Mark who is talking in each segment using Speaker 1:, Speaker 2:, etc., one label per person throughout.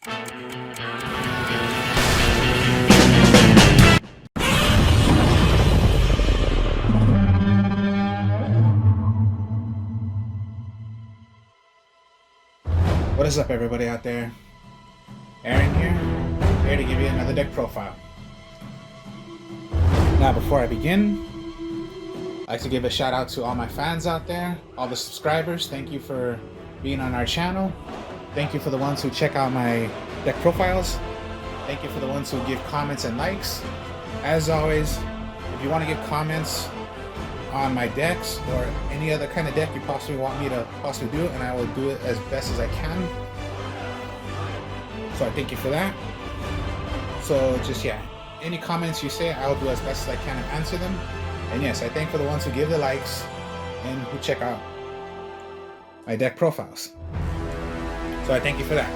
Speaker 1: What is up, everybody out there? Aaron here to give you another deck profile. Now, before I begin, I'd like to give a shout out to all my fans out there, all the subscribers. Thank you for being on our channel. Thank you for the ones who check out my deck profiles. Thank you for the ones who give comments and likes. As always, if you want to give comments on my decks or any other kind of deck you possibly want me to possibly do, and I will do it as best as I can. So I thank you for that. So just, yeah, any comments you say, I'll do as best as I can and answer them. And yes, I thank for the ones who give the likes and who check out my deck profiles. So I thank you for that.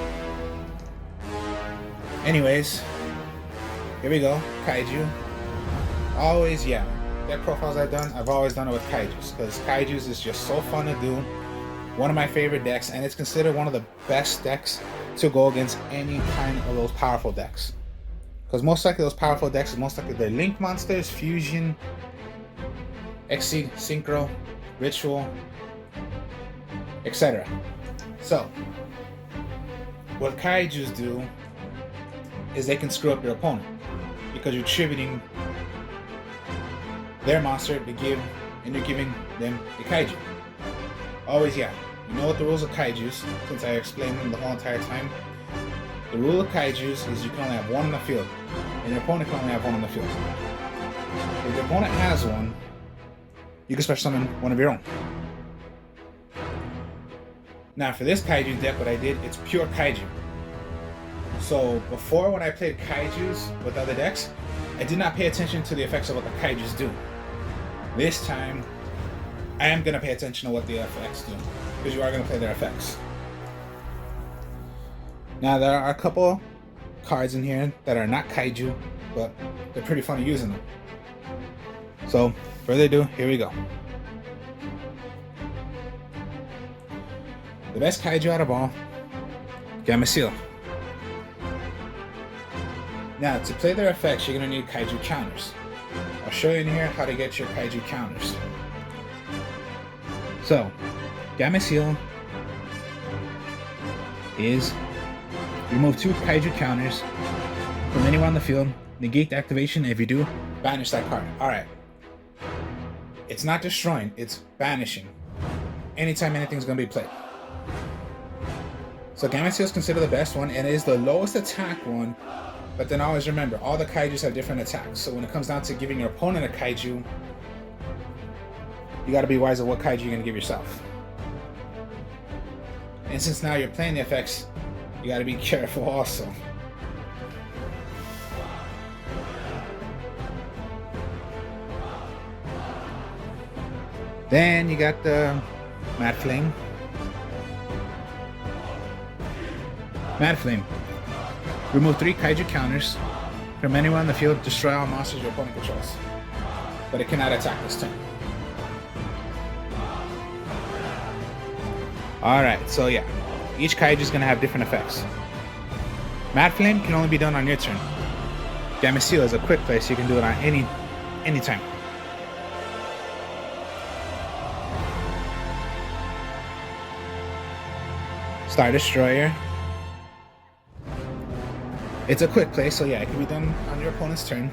Speaker 1: Anyways, here we go. Kaiju. Always, yeah, deck profiles I've always done it with Kaijus, because Kaijus is just so fun to do. One of my favorite decks, and it's considered one of the best decks to go against any kind of those powerful decks. Because most likely those powerful decks is most likely they're Link Monsters, Fusion, Exceed, Synchro, Ritual, etc. So, what Kaijus do is they can screw up your opponent because you're tributing their monster to give, and you're giving them a Kaiju. Always, yeah. You know what the rules of Kaijus, since I explained them the whole entire time. The rule of Kaijus is you can only have one on the field, and your opponent can only have one on the field. If your opponent has one, you can special summon one of your own. Now for this Kaiju deck, what I did, it's pure Kaiju. So before, when I played Kaijus with other decks, I did not pay attention to the effects of what the Kaijus do. This time, I am going to pay attention to what the effects do, because you are going to play their effects. Now there are a couple cards in here that are not Kaiju, but they're pretty funny using them. So, further ado, here we go. The best Kaiju out of all, Gamma Seal. Now, to play their effects, you're going to need Kaiju counters. I'll show you in here how to get your Kaiju counters. So, Gamma Seal is remove 2 Kaiju counters from anywhere on the field, negate the activation. If you do, banish that card. Alright. It's not destroying, it's banishing. Anytime anything's going to be played. So Gamma Seal is considered the best one, and it is the lowest attack one. But then always remember, all the Kaijus have different attacks. So when it comes down to giving your opponent a Kaiju, you got to be wise of what Kaiju you're going to give yourself. And since now you're playing the effects, you got to be careful also. Then you got the Mad Flame. Mad Flame. Remove 3 Kaiju counters from anyone on the field. Destroy all monsters your opponent controls. But it cannot attack this turn. Alright, so yeah. Each Kaiju is going to have different effects. Mad Flame can only be done on your turn. Gamma Seal is a quick play, so you can do it on any time. Star Destroyer. It's a quick play, so yeah, it can be done on your opponent's turn.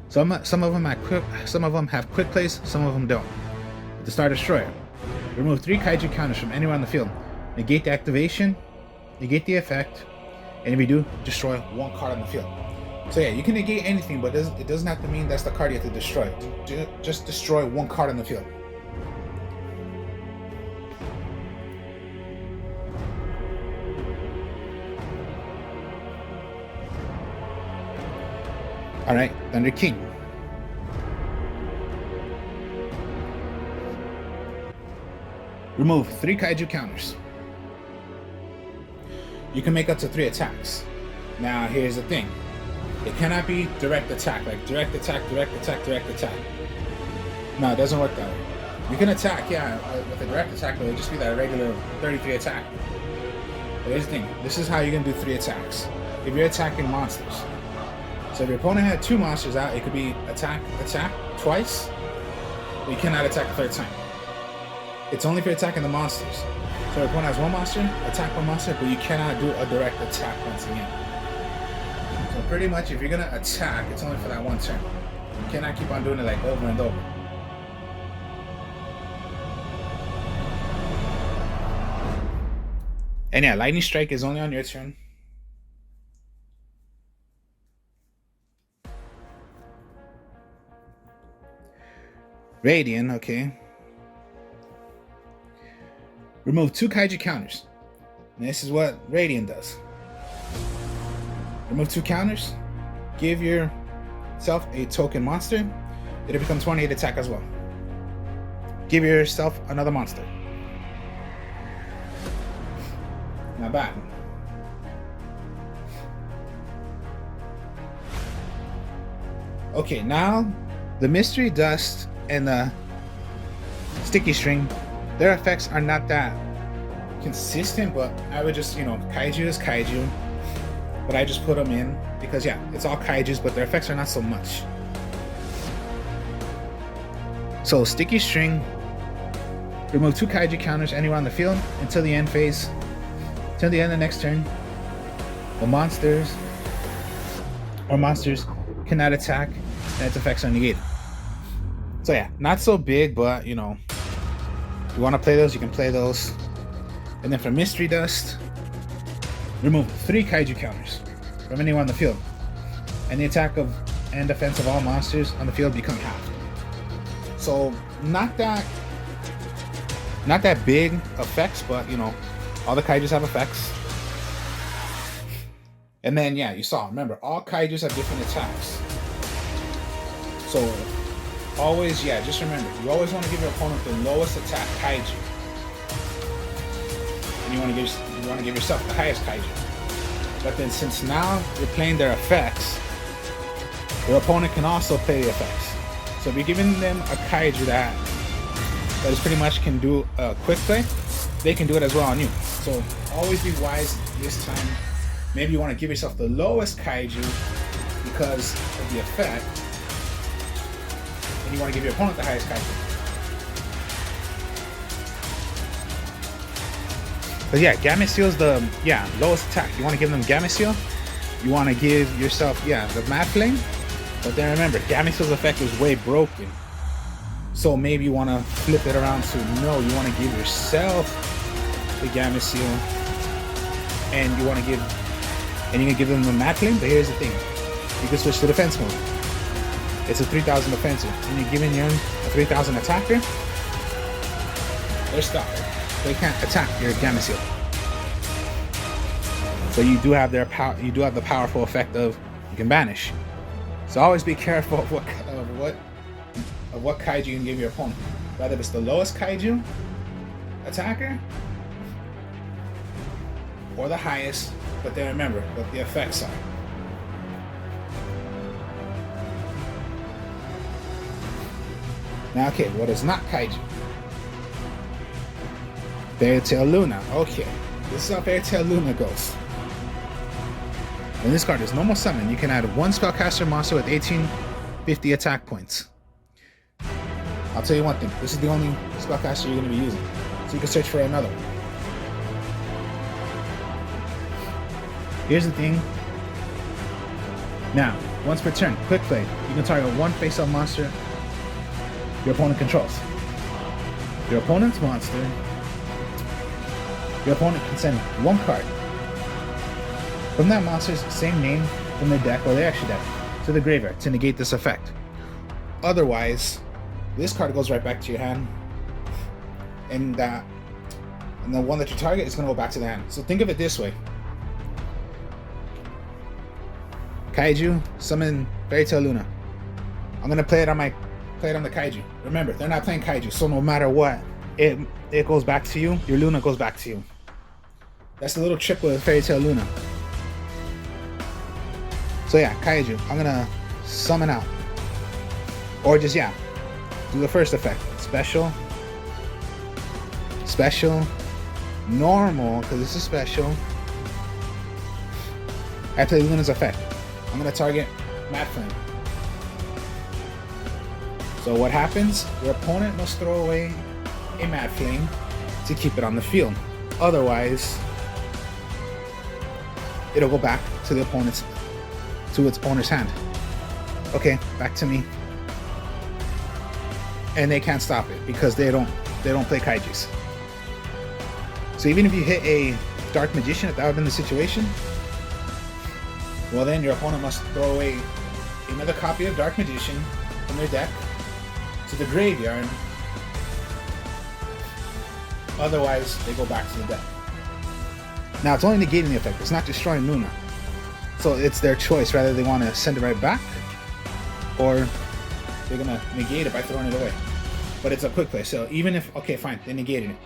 Speaker 1: Some of them have quick plays, some of them don't. The Star Destroyer. Remove 3 Kaiju counters from anywhere on the field. Negate the activation, negate the effect, and if you do, destroy 1 card on the field. So yeah, you can negate anything, but it doesn't have to mean that's the card you have to destroy. Just destroy 1 card on the field. Alright, Thunder King. Remove 3 Kaiju counters. You can make up to 3 attacks. Now, here's the thing. It cannot be direct attack, like direct attack, direct attack, direct attack. No, it doesn't work that way. You can attack, yeah, with a direct attack, but it'll just be that regular 33 attack. Here's the thing. This is how you're gonna do 3 attacks. If you're attacking monsters. So if your opponent had 2 monsters out, it could be attack twice, but you cannot attack a 3rd time. It's only if you're attacking the monsters. So if your opponent has 1 monster, attack 1 monster, but you cannot do a direct attack once again. So pretty much if you're gonna attack, it's only for that 1 turn. You cannot keep on doing it like over and over. And yeah, Lightning Strike is only on your turn. Radiant, okay. Remove 2 Kaiju counters. And this is what Radiant does. Remove 2 counters. Give yourself a token monster. It'll become 28 attack as well. Give yourself another monster. Not bad. Okay, now the Mystery Dust and the Sticky String, their effects are not that consistent, but I would just, Kaiju is Kaiju. But I just put them in because, yeah, it's all Kaijus, but their effects are not so much. So, Sticky String, remove 2 Kaiju counters anywhere on the field until the end phase. Till the end of the next turn, the monsters cannot attack, and its effects are negated. So yeah, not so big, but you want to play those, you can play those. And then for Mystery Dust, remove 3 Kaiju counters from anyone on the field, and the attack of and defense of all monsters on the field become halved. So not that big effects, but all the Kaijus have effects. And then, yeah, you saw. Remember, all Kaijus have different attacks. So, always, yeah, just remember, you always want to give your opponent the lowest attack Kaiju. And you want to give yourself the highest Kaiju. But then, since now you're playing their effects, your opponent can also play the effects. So if you're giving them a Kaiju that is pretty much can do a quick play, they can do it as well on you. So always be wise this time. Maybe you want to give yourself the lowest Kaiju because of the effect, and you want to give your opponent the highest Kaiju. But yeah, Gamma Seal's the lowest attack. You want to give them Gamma Seal. You want to give yourself the Mad Flame. But then remember, Gamma Seal's effect is way broken. So maybe you want to flip it around to no, you want to give yourself the Gamma Seal, and you want to give, and you can give them the Mad Flame. But here's the thing: you can switch to defense mode. It's a 3,000 defensive, and you're giving your a 3,000 attacker. They're stopped. They can't attack your Gamma Seal. But you do have their power. You do have the powerful effect of you can banish. So always be careful of what Kaiju you can give your opponent. Whether it's the lowest Kaiju attacker or the highest, but then remember what the effects are. Now, okay, what is not Kaiju? Fairy Tail Luna. Okay, this is how Fairy Tail Luna goes. When this card is normal summon, you can add 1 spellcaster monster with 1850 attack points. I'll tell you one thing, this is the only spellcaster you're going to be using, so you can search for another one. Here's the thing. Now, once per turn, quick play, you can target 1 face-up monster your opponent controls. Your opponent's monster, your opponent can send 1 card from that monster's same name from their deck or their extra deck to the graveyard to negate this effect. Otherwise, this card goes right back to your hand, and the one that you target is going to go back to the hand. So think of it this way: Kaiju, summon Fairy Tail Luna. I'm going to play it on the Kaiju. Remember, they're not playing Kaiju, so no matter what, it goes back to you. Your Luna goes back to you. That's the little trick with Fairy Tail Luna. So yeah, Kaiju, I'm gonna summon out. Or just, do the first effect. Special, normal, because this is special, I play Luna's effect. I'm gonna target Mad Flame. So what happens? Your opponent must throw away a Mad Flame to keep it on the field. Otherwise, it'll go back to its owner's hand. Okay, back to me. And they can't stop it because they don't play Kaijus. So even if you hit a Dark Magician, if that would have been the situation, well then your opponent must throw away another copy of Dark Magician from their deck to the graveyard. Otherwise, they go back to the deck. Now, it's only negating the effect. It's not destroying Luna. So it's their choice, whether they want to send it right back or they're going to negate it by throwing it away. But it's a quick play. So even if, okay, fine, they negated it.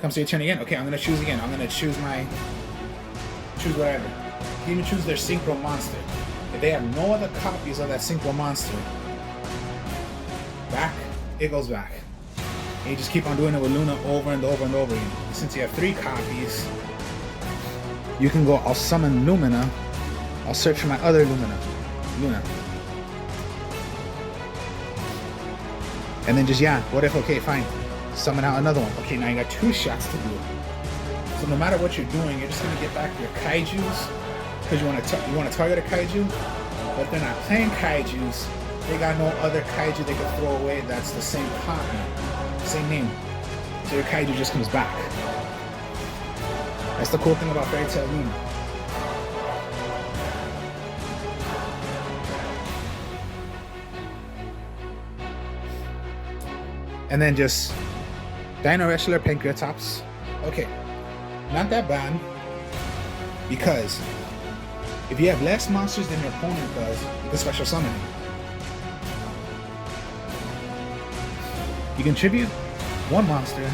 Speaker 1: Comes to your turn again. Okay, I'm going to choose again. I'm going to choose whatever. You even choose their Synchro Monster. If they have no other copies of that Synchro Monster, back, it goes back. And you just keep on doing it with Luna over and over and over again. Since you have 3 copies, you can go, I'll summon Lumina, I'll search for my other Luna. And then just, yeah, what if, okay, fine, summon out another one. Okay, now you got 2 shots to do it. So no matter what you're doing, you're just going to get back your Kaijus, because you want to target a Kaiju, but if they're not playing Kaijus, they got no other Kaiju they can throw away that's the same copy. Same name. So your Kaiju just comes back. That's the cool thing about Fairy Tail Luna. And then just Dino Wrestler, Pancreatops. Okay, not that bad, because if you have less monsters than your opponent does, you can special summon him. You contribute 1 monster,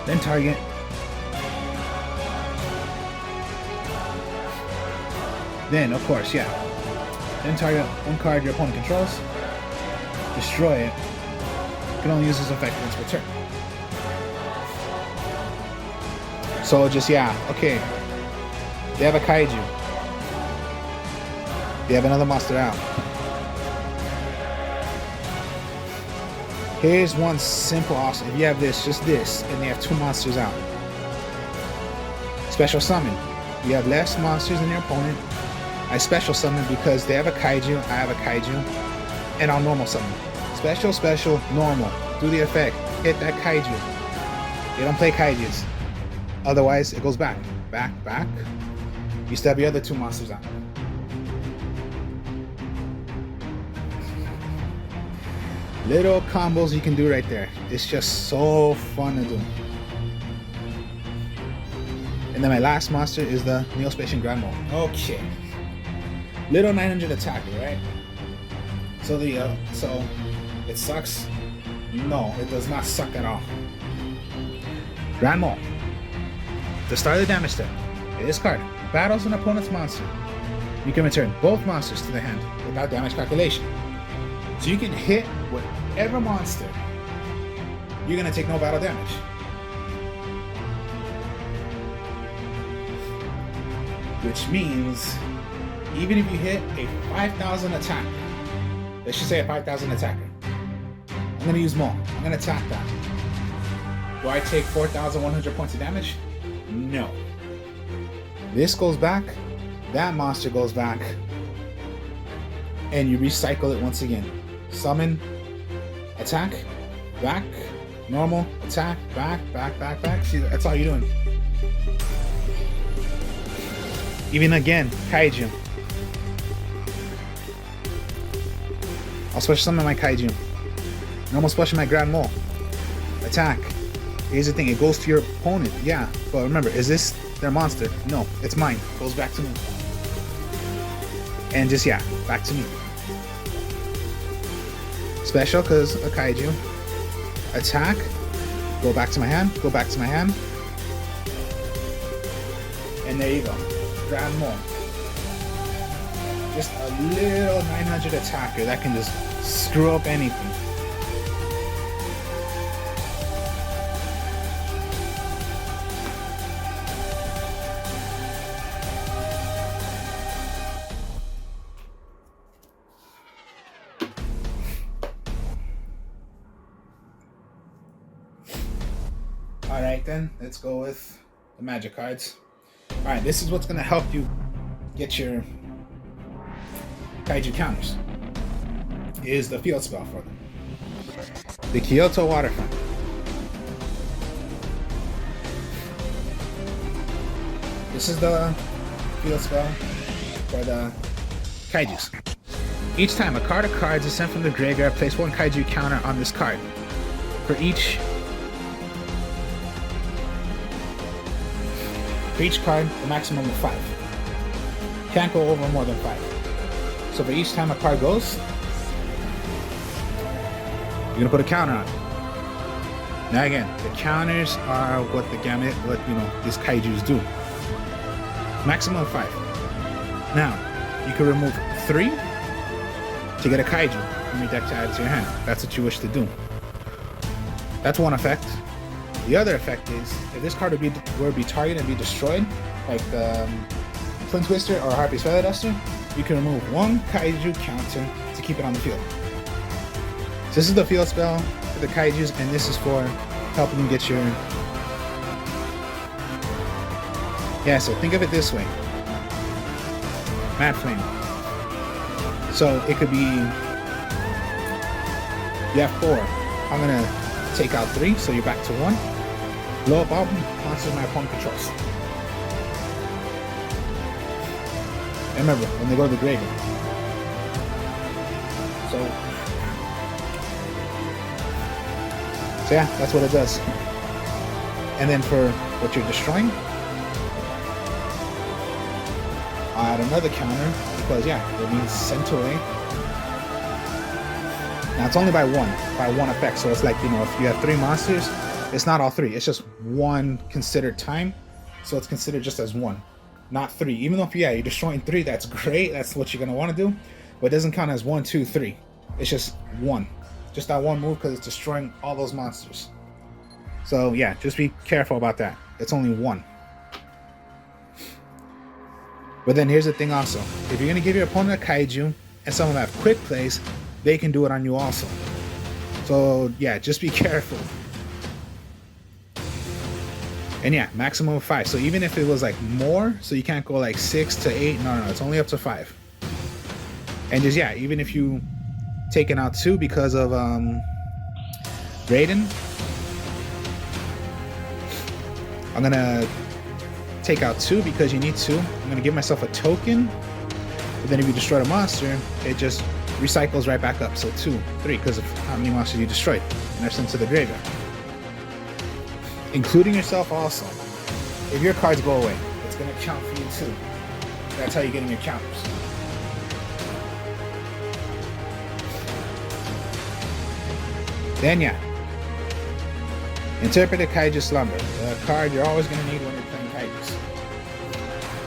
Speaker 1: then target. Then, of course, yeah. Then target 1 card your opponent controls, destroy it. You can only use this effect once per turn. So just, yeah, okay. They have a Kaiju. They have another monster out. Here's one simple awesome. If you have this, just this, and they have 2 monsters out. Special summon. You have less monsters than your opponent. I special summon because they have a Kaiju, I have a Kaiju, and I'll normal summon. Special, special, normal. Do the effect. Hit that Kaiju. You don't play Kaijus. Otherwise, it goes back. Back, back. You still have your other 2 monsters out. Little combos you can do right there. It's just so fun to do. And then my last monster is the Neospatian Grand Mole. Okay. Little 900 attacker, right? So so it sucks? No, it does not suck at all. Grand Mole. To start the damage step, this card battles an opponent's monster. You can return both monsters to the hand without damage calculation. So you can hit whatever monster, you're gonna take no battle damage. Which means, even if you hit a 5,000 attack, let's just say a 5,000 attacker, I'm gonna use Maul. I'm gonna attack that. Do I take 4,100 points of damage? No. This goes back, that monster goes back, and you recycle it once again. Summon, attack, back, normal, attack, back, back, back, back. See, that's all you're doing. Even again, Kaiju. I'll special summon my Kaiju. Normal special my Grand Mole. Attack. Here's the thing, it goes to your opponent, yeah. But remember, is this their monster? No, it's mine. Goes back to me. And just, yeah, back to me. Special, because a Kaiju. Attack. Go back to my hand. Go back to my hand. And there you go. Grand Mole. Just a little 900 attacker that can just screw up anything. Alright then, let's go with the magic cards. Alright, this is what's gonna help you get your Kaiju counters. Is the field spell for them. The Kyoto Waterfront. This is the field spell for the Kaijus. Each time a card of cards is sent from the graveyard, place one Kaiju counter on this card. For each card, the maximum of 5. Can't go over more than 5. So for each time a card goes, you're gonna put a counter on it. Now again, the counters are what these Kaijus do. Maximum of 5. Now, you can remove 3 to get a Kaiju from your deck to add to your hand. That's what you wish to do. That's one effect. The other effect is, if this card were to be targeted and be destroyed, like the Flint Twister or Harpy's Feather Duster, you can remove 1 Kaiju counter to keep it on the field. So this is the field spell for the Kaijus, and this is for helping you get your... Yeah, so think of it this way. Mad Flame. So it could be... You have 4. I'm going to take out 3, so you're back to 1. Blow up all monsters my opponent controls. And remember, when they go to the graveyard. So yeah, that's what it does. And then for what you're destroying, I'll add another counter, because yeah, it means sent away. Now it's only by one effect, so it's like, if you have 3 monsters, it's not all 3, it's just 1 considered time, so it's considered just as 1, not 3. Even though you're destroying 3, that's great, that's what you're gonna want to do, but it doesn't count as 1, 2, 3. It's just 1, just that 1 move, because it's destroying all those monsters. So yeah, just be careful about that. It's only 1. But then here's the thing also. If you're going to give your opponent a Kaiju, and some of them have quick plays, they can do it on you also. So yeah, just be careful. And yeah, maximum of 5. So even if it was like more, so you can't go like 6 to 8, no, it's only up to 5. And just, yeah, even if you taken out 2 because of Raiden, I'm gonna take out 2 because you need 2. I'm gonna give myself a token, but then if you destroy the monster, it just recycles right back up. So 2, 3, because of how many monsters you destroyed, and they're sent to the graveyard. Including yourself also. If your cards go away, it's gonna count for you too. That's how you're getting your counters. Then yeah, Interpreted Kaiju Slumber, the card you're always going to need when you're playing Kaijus.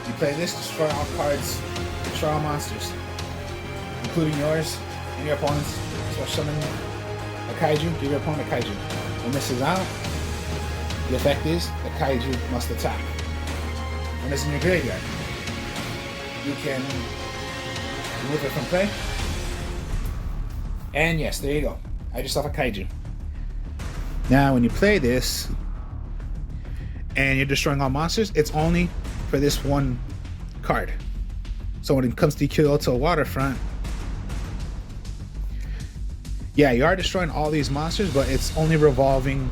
Speaker 1: You play this, destroy all cards, destroy all monsters, including yours and your opponent's. So summon a Kaiju, give your opponent a Kaiju. When this is out, the effect is the Kaiju must attack. When it's in your graveyard, you can remove it from play. And yes, there you go. Add yourself a Kaiju. Now, when you play this and you're destroying all monsters, it's only for this one card. So when it comes to Kyoto Waterfront, yeah, you are destroying all these monsters, but it's only resolving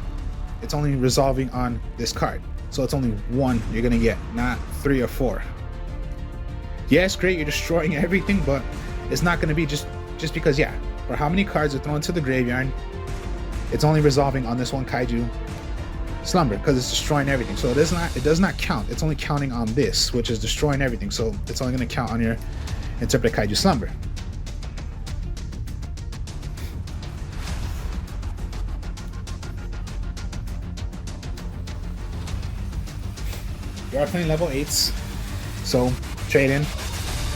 Speaker 1: on this card. So it's only 1 you're gonna get, not 3 or 4. Yeah, it's great, you're destroying everything, but it's not gonna be just because, yeah, for how many cards are thrown to the graveyard, it's only resolving on this one Kaiju Slumber, because it's destroying everything. So it does not count. It's only counting on this, which is destroying everything. So it's only going to count on your Interpreted Kaiju Slumber. You are playing level 8s, so trade in.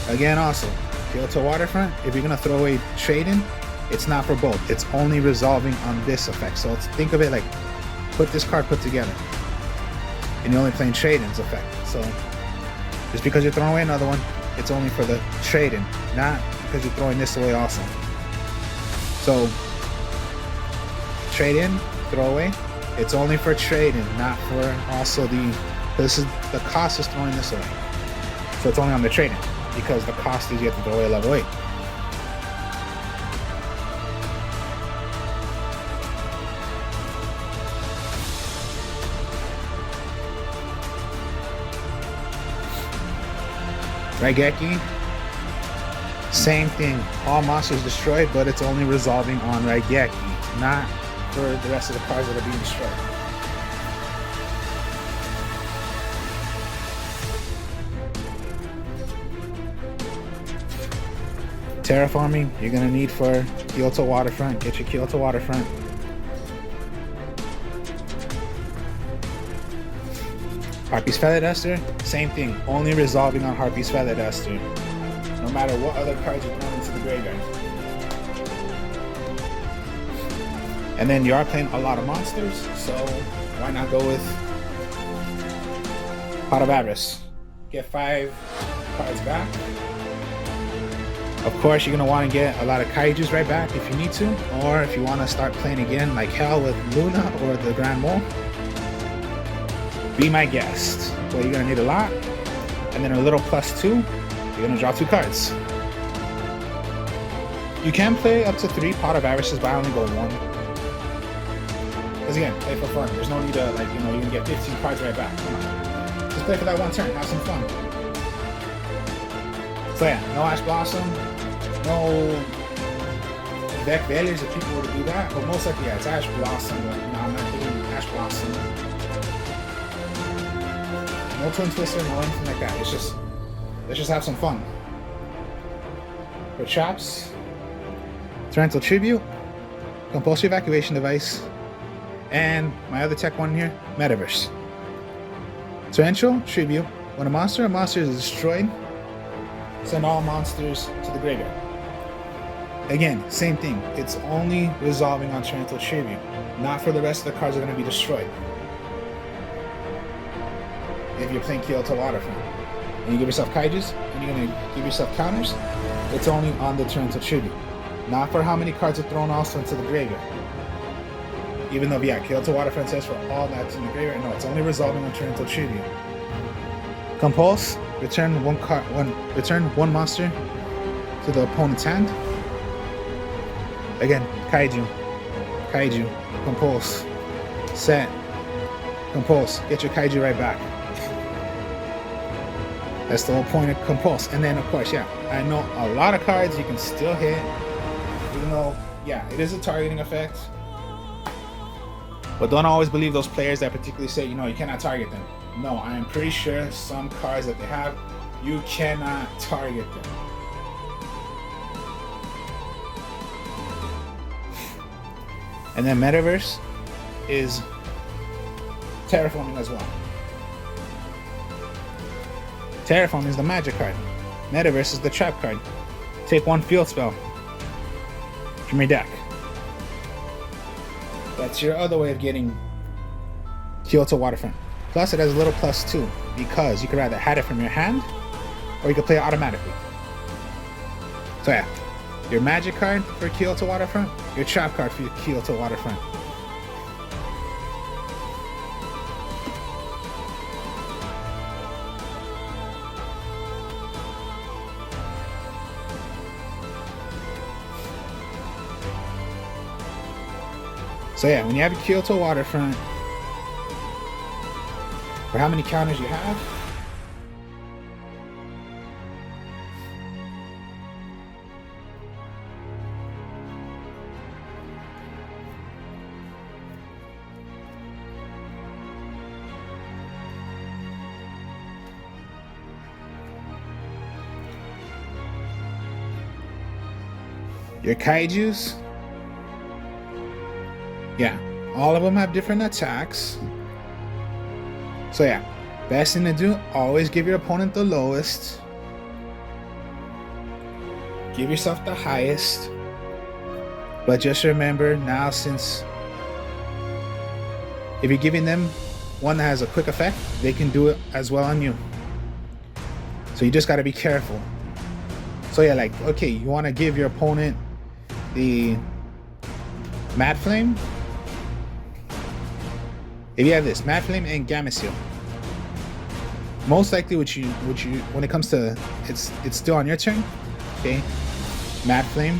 Speaker 1: Again, also, Kyoto Waterfront, if you're going to throw away trade in, it's not for both. It's only resolving on this effect. So think of it like, put this card put together, and you're only playing trade-ins effect. So just because you're throwing away another one, it's only for the trade-in, not because you're throwing this away also. So trade in, throw away, It's only for trading, not for also the cost is throwing this away. So it's only on the trading because the cost is you have to throw away level 8. Raigeki, same thing. All monsters destroyed, but it's only resolving on Raigeki, not for the rest of the cards that are being destroyed. Terraforming, you're gonna need for Kyoto Waterfront. Get your Kyoto Waterfront. Harpy's Feather Duster, same thing. Only resolving on Harpy's Feather Duster. No matter what other cards you're throwing into the graveyard. And then you are playing a lot of monsters, so why not go with Pot of Avarice? Get 5 cards back. Of course, you're going to want to get a lot of Kaijus right back if you need to, or if you want to start playing again like hell with Luna or the Grand Mole, be my guest. Well, you're going to need a lot, and then a little +2, you're going to draw 2 cards. You can play up to 3 Pot of Avarices, but I only go 1. Because again, play for fun. There's no need to, like, you know, you can get 15 cards right back. Come on. Just play for that one turn, have some fun. So yeah, no Ash Blossom, no deck failures if people were to do that, but most likely, yeah, it's Ash Blossom, but no, I'm not doing Ash Blossom. No Twin Twister, no anything like that. It's just, let's just have some fun. For traps, Torrential Tribute, Compulsory Evacuation Device, and my other tech one here, Metaverse. Torrential Tribute, when a monster is destroyed, send all monsters to the graveyard. Again, same thing. It's only resolving on Torrential Tribute, not for the rest of the cards that are going to be destroyed. If you're playing Kyoto Waterfront and you give yourself Kaijus and you're going to give yourself counters, it's only on the Torrential Tribute, not for how many cards are thrown also into the graveyard. Even though, yeah, Kyoto Waterfront says for all that's in the graveyard, no, it's only resolving on Torrential Tribute. Compulse, return one monster to the opponent's hand. Again, Kaiju, Compulse, set, Compulse, get your Kaiju right back. That's the whole point of Compulse. And then, of course, yeah, I know a lot of cards you can still hit, even though, yeah, it is a targeting effect. But don't always believe those players that particularly say, you know, you cannot target them. No, I am pretty sure some cards that they have, you cannot target them. And then Metaverse is Terraforming as well. Terraforming is the magic card. Metaverse is the trap card. Take 1 field spell from your deck. That's your other way of getting Kyoto Waterfront. Plus, it has a little +2 because you could either had it from your hand or you could play it automatically. So yeah, your magic card for Kyoto Waterfront, your trap card for Kyoto Waterfront. So yeah, when you have a Kyoto Waterfront, for how many counters you have, your Kaijus, yeah, all of them have different attacks. So yeah, best thing to do, always give your opponent the lowest. Give yourself the highest. But just remember now, since if you're giving them one that has a quick effect, they can do it as well on you. So you just got to be careful. So yeah, like, okay, you want to give your opponent the Mad Flame. If you have this Mad Flame and Gamma Seal, most likely when it comes to it's still on your turn. Okay, Mad Flame,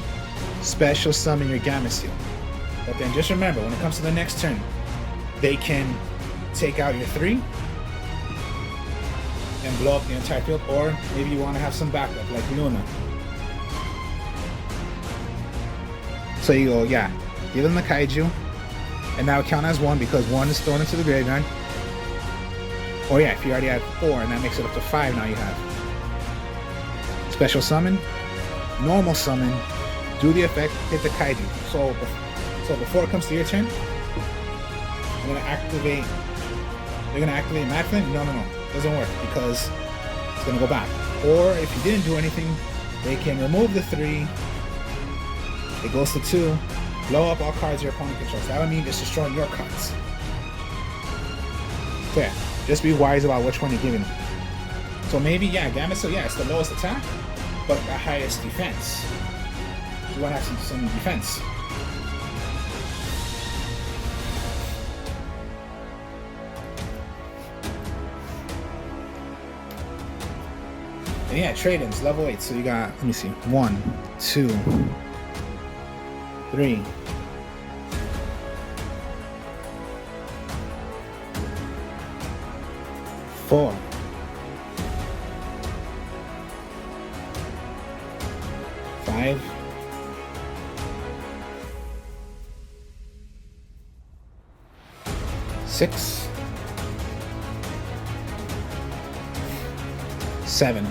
Speaker 1: special summon your Gamma Seal. But then just remember, when it comes to the next turn, they can take out your 3 and blow up the entire field, or maybe you want to have some backup like Luna. So you go, yeah, give them the Kaiju, and now count as 1 because 1 is thrown into the graveyard. Or yeah, if you already had 4, and that makes it up to 5 now you have. Special summon, normal summon, do the effect, hit the Kaiju. So before it comes to your turn, I'm gonna activate. You're gonna activate Mad Flame? No, doesn't work because it's gonna go back. Or if you didn't do anything, they can remove the 3. It goes to 2. Blow up all cards your opponent controls. That would mean it's destroying your cards. So yeah, just be wise about which one you're giving them. So maybe, yeah, Gamma Seal, yeah, it's the lowest attack, but the highest defense. You want to have some defense. And yeah, trade-ins, level 8. So you got, let me see, 1, 2, 3. 4. 5. 6. 7.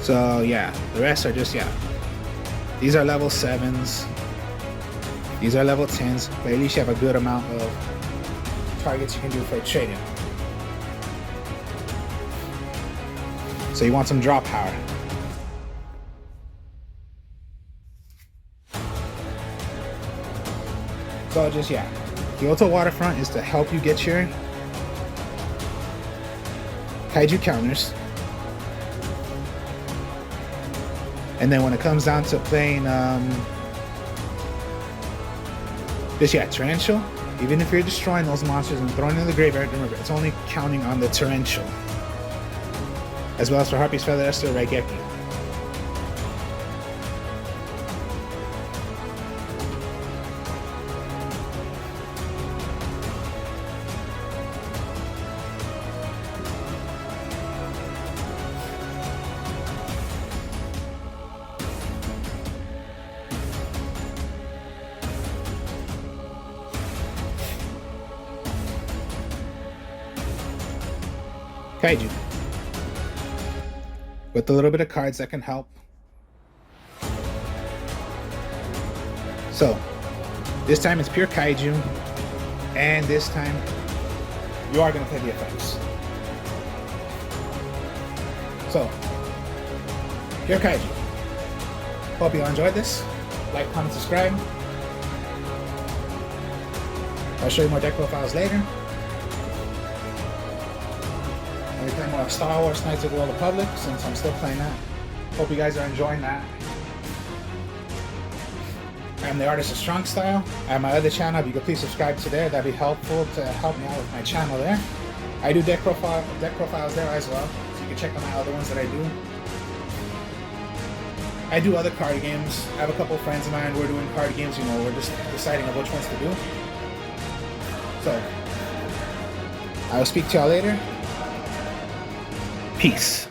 Speaker 1: 'So yeah, the rest are just, yeah. These are level 7s. These are level 10s, but at least you have a good amount of targets you can do for a trade-in. So you want some draw power. So just, yeah, Kyoto Waterfront is to help you get your Kaiju counters. And then when it comes down to playing just, yeah, torrential, even if you're destroying those monsters and throwing them in the graveyard, remember, it's only counting on the torrential. As well as for Harpy's Feather Esther, Raigeki. Kaiju. With a little bit of cards that can help. So, this time it's pure Kaiju, and this time you are going to play the effects. So, pure Kaiju. Hope you all enjoyed this. Like, comment, subscribe. I'll show you more deck profiles later. We play more Star Wars Knights of the Old Republic since I'm still playing that. Hope you guys are enjoying that. I'm the Artist of Strong Style. I have my other channel. If you could please subscribe to there, that'd be helpful to help me out with my channel there. I do deck profiles there as well, so you can check out my other ones that I do. I do other card games. I have a couple friends of mine. We're doing card games. You know, we're just deciding on which ones to do. So, I will speak to y'all later. Peace.